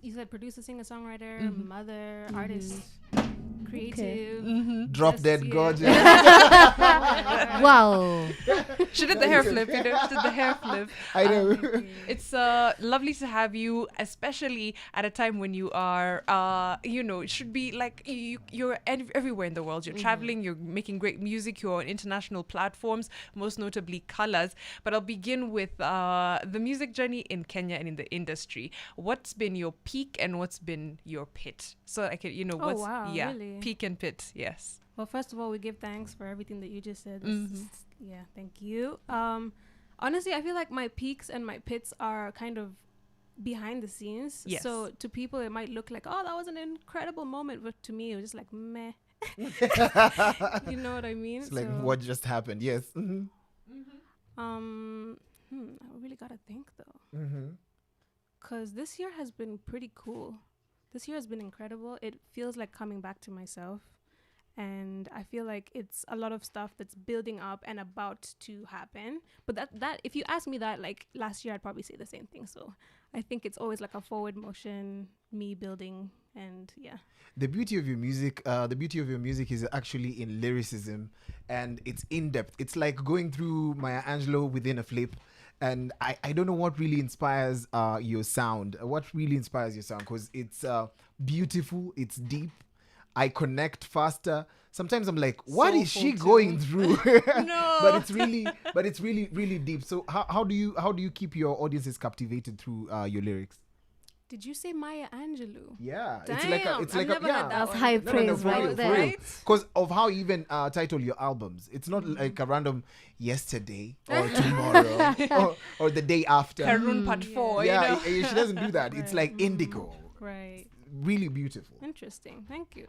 you said producer, singer, songwriter, mother, artist, creative. Drop dead gorgeous. Wow. She did the hair flip, She did the hair flip. I know. It's lovely to have you, especially at a time when you are, it should be like you're everywhere in the world. You're traveling, you're making great music, you're on international platforms, most notably Colors. But I'll begin with the music journey in Kenya and in the industry. What's been your peak and what's been your pit? So I can, Really? Peak and pit, yes. Well, first of all, we give thanks for everything that you just said. Yeah, thank you. Honestly, I feel like my peaks and my pits are kind of behind the scenes. Yes. So to people, it might look like, oh, that was an incredible moment. But to me, it was just like, meh. You know what I mean? It's like, what just happened? Yes. I really got to think, though. Because this year has been pretty cool. This year has been incredible. It feels like coming back to myself. And I feel like it's a lot of stuff that's building up and about to happen. But that if you ask me that, like last year, I'd probably say the same thing. So I think it's always like a forward motion, me building, and yeah. The beauty of your music, is actually in lyricism, and it's in depth. It's like going through Maya Angelou within a flip. And I don't know what really inspires your sound. What really inspires your sound? Because it's beautiful, it's deep. I connect faster. Sometimes I'm like, what is she going through? No. But it's really, really deep. So how do you keep your audiences captivated through your lyrics? Did you say Maya Angelou? Yeah. Damn, it's like I've never heard that That's one. high praise right there. Right? Because of how you even title your albums. It's not like a random yesterday or tomorrow or the day after. Karun Part 4, Yeah, she doesn't do that. It's like indigo. Right. Really beautiful. Interesting. Thank you.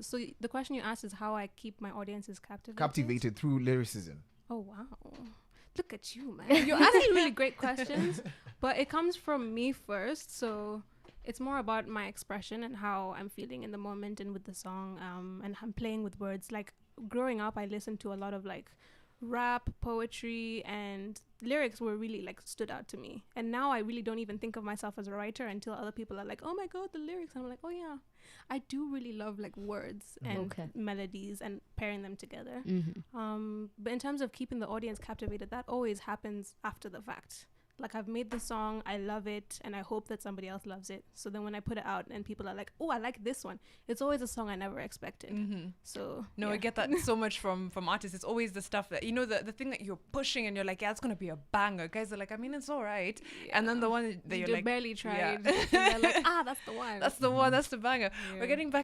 So the question you asked is how I keep my audiences captivated. Captivated through lyricism. Oh wow. Look at you, man. You're asking really great questions, but it comes from me first. So it's more about my expression and how I'm feeling in the moment and with the song. And I'm playing with words. Like growing up, I listened to a lot of like rap, poetry, and lyrics were really like stood out to me. And now I really don't even think of myself as a writer until other people are like, oh my God, the lyrics. And I'm like, oh yeah, I do really love like words and melodies and pairing them together. But in terms of keeping the audience captivated, that always happens after the fact. Like I've made the song, I love it, and I hope that somebody else loves it. So then when I put it out and people are like, oh, I like this one, it's always a song I never expected. So no, I get that so much from artists. It's always the stuff that, the thing that you're pushing and you're like, yeah, it's going to be a banger. Guys are like, I mean, it's all right. Yeah. And then the one that you're like, barely tried. And they're like, that's the one. That's the one. That's the banger. Yeah. We're getting back